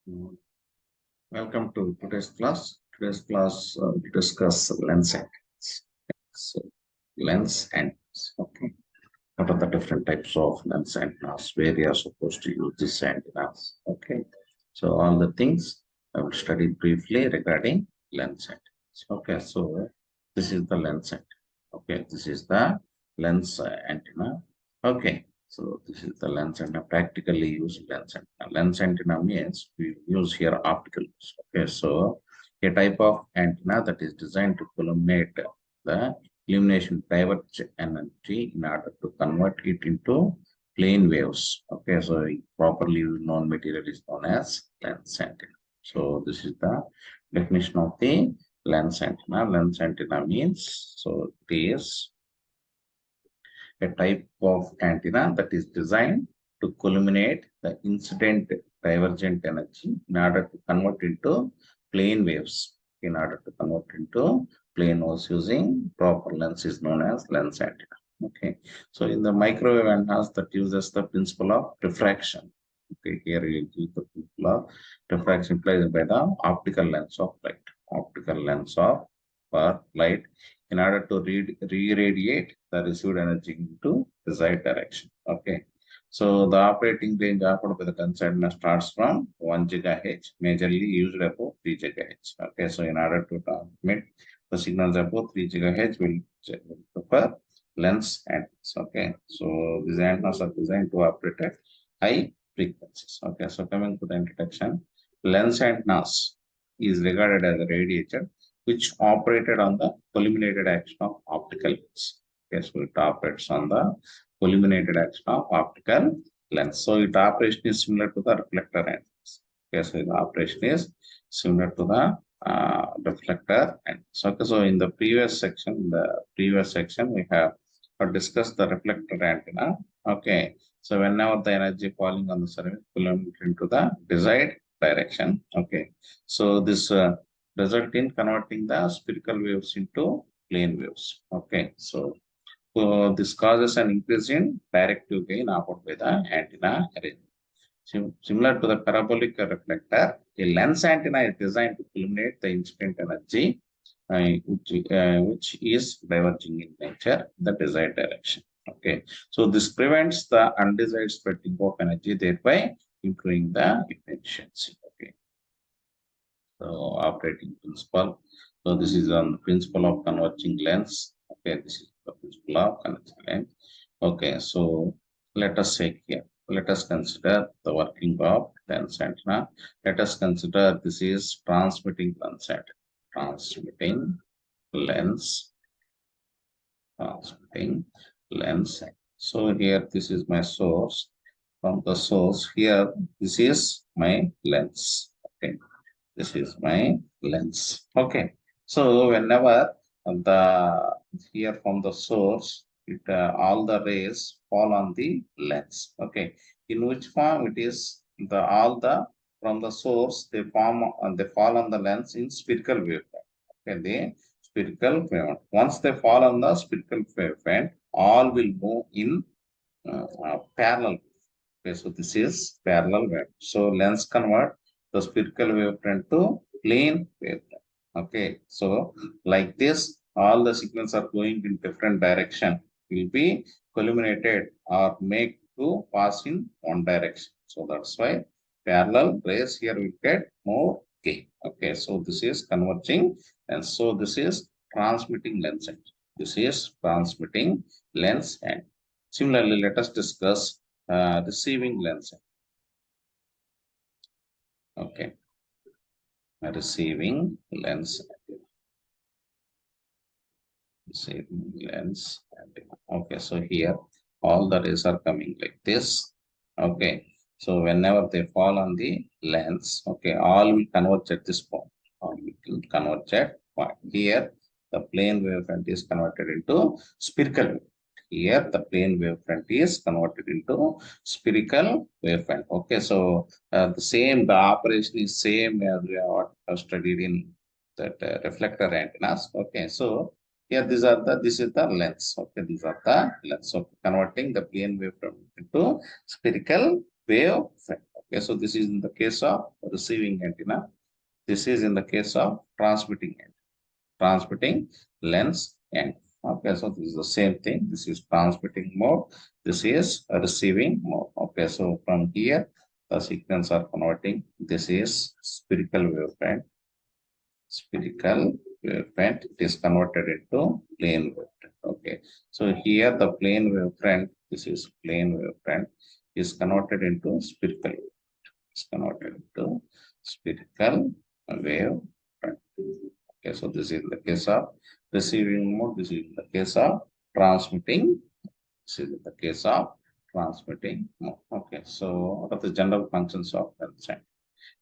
Mm, Welcome to today's class. Today's class we discuss lens antennas. So, lens antennas. Okay. What are the different types of lens antennas? Where you are supposed to use these antennas? Okay. So all the things I will study briefly regarding lens antennas. Okay. So this is the lens antenna. Okay. This is the lens antenna. Okay. So this is the lens antenna, practically used lens antenna. Lens antenna means we use here optical. Okay, so a type of antenna that is designed to illuminate the illumination diverge energy in order to convert it into plane waves. Okay, so properly known material is known as lens antenna. So this is the definition of the lens antenna. Lens antenna means it is a type of antenna that is designed to culminate the incident divergent energy in order to convert into plane waves. In order to convert into plane waves using proper lens is known as lens antenna. Okay, so in the microwave antennas that uses the principle of diffraction. Okay, here you use the principle of diffraction implied by the optical lens of light. Optical lens of light in order to re-radiate the received energy into desired direction. Okay. So the operating range offered by the consumer starts from 1 gigahertz, majorly used above 3 gigahertz. Okay. So in order to transmit the signals above 3 gigahertz, we'll prefer lens antennas. Okay. So these antennas are designed to operate at high frequencies. Okay. So coming to the introduction, lens antennas is regarded as a radiator which operated on the fulminated action of optical lens. Okay, so it operates on the fulminated action of optical lens. So its operation is similar to the reflector antennas. Okay, so the operation is similar to the reflector antennas. Okay, so in the previous section, we have discussed the reflector antenna. Okay, so whenever the energy falling on the surface will into the desired direction. Okay, so this result in converting the spherical waves into plane waves. Okay, so this causes an increase in directive gain offered by the antenna arrangement. Similar to the parabolic reflector, a lens antenna is designed to illuminate the incident energy, which is diverging in nature, the desired direction. Okay, so this prevents the undesired spreading of energy, thereby improving the efficiency. Okay. So operating principle. So this is on the principle of converging lens. Okay, this is the principle of converging lens. Okay, so let us say here. Let us consider the working of lens antenna. Let us consider this is transmitting lens antenna. Transmitting lens. Transmitting lens. So here this is my source. From the source here, this is my lens. Okay, this is my lens. Okay, so whenever the here from the source, all the rays fall on the lens. Okay, in which form it is the all the from the source they fall on the lens in spherical waveform. Okay, the spherical waveform. Once they fall on the spherical waveform, all will move in parallel. Okay, so this is parallel wave. So lens convert the spherical wavefront to plane wavefront. Okay, so like this, all the signals are going in different direction will be culminated or make to pass in one direction. So that's why parallel rays here will get more gain. Okay, so this is converging, and so this is transmitting lens end. This is transmitting lens end. Similarly, let us discuss receiving lens. Okay, receiving lens. Receiving lens. Okay, so here all the rays are coming like this. Okay, so whenever they fall on the lens, okay, all will converge at this point. All will converge at point. Here, the plane wavefront is converted into spherical wave. Here, the plane wavefront is converted into spherical wavefront. Okay, so the operation is same as we have studied in that reflector antennas. Okay, so here this is the lens. Okay, these are the lens. So converting the plane wavefront into spherical wavefront. Okay, so this is in the case of receiving antenna. This is in the case of transmitting lens end. Okay, so this is the same thing. This is transmitting mode. This is a receiving mode. Okay, so from here, the signals are converting. This is spherical wavefront. Spherical wavefront. It is converted into plane wavefront. Okay, so here the plane wavefront. This is plane wavefront is converted into spherical. It's converted into spherical wave. Okay, so this is the case of receiving mode. This is the case of transmitting. This is the case of transmitting mode. Okay, so what are the general functions of lens?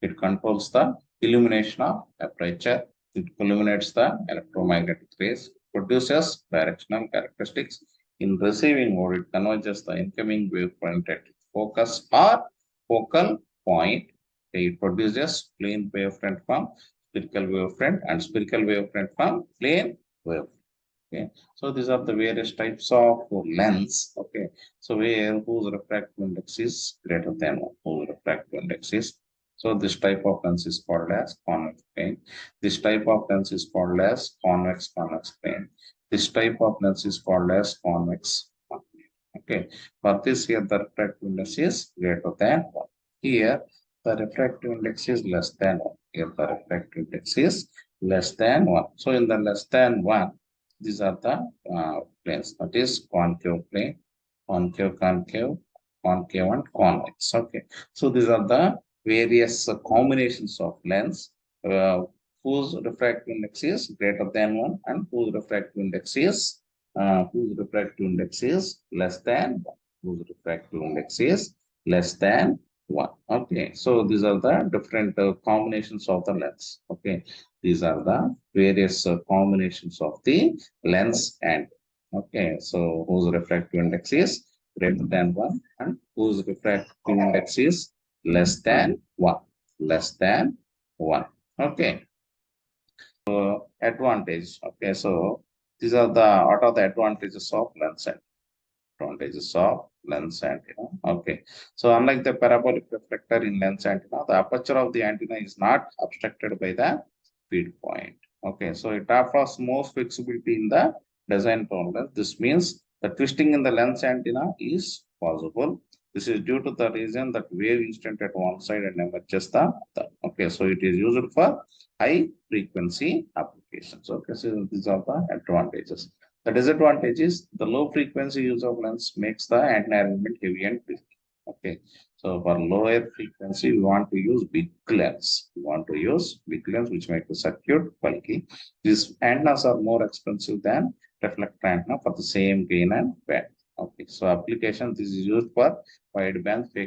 It controls the illumination of aperture. It illuminates the electromagnetic rays, produces directional characteristics. In receiving mode, it converges the incoming wave front at focus or focal point. It produces plane wavefront from spherical wavefront and spherical wavefront from plane wavefront. Okay, so these are the various types of lens. Okay, so where whose refractive index is greater than 1, whose refractive index is. So this type of lens is called as convex plane. This type of lens is called as convex plane. This type of lens is called as convex. Okay, for this here the refractive index is greater than 1. Here the refractive index is less than 1. Here the refractive index is less than 1. So in the less than 1, these are the planes. That is concave plane, concave, and convex. Okay, so these are the various combinations of lens whose refractive index is greater than 1 and whose refractive index is less than 1. Whose refractive index is less than 1. Okay, so these are the different combinations of the lens. Okay, these are the various combinations of the lens and okay, so whose refractive index is greater than 1 and whose refractive index is less than 1. Less than 1. Okay. So advantage. Okay, so these are the what are the advantages of lens and advantages of lens antenna. Okay, so unlike the parabolic reflector in lens antenna, the aperture of the antenna is not obstructed by the feed point. Okay, so it offers more flexibility in the design tolerance. This means the twisting in the lens antenna is possible. This is due to the reason that wave instant at one side and emerges the other. Okay, so it is used for high frequency applications. Okay, so these are the advantages. The disadvantage is the low frequency use of lens makes the antenna element heavy and big. Okay, so for lower frequency, we want to use big lens. We want to use big lens which make the circuit bulky. These antennas are more expensive than reflector antenna for the same gain and band. Okay, so application this is used for wideband fake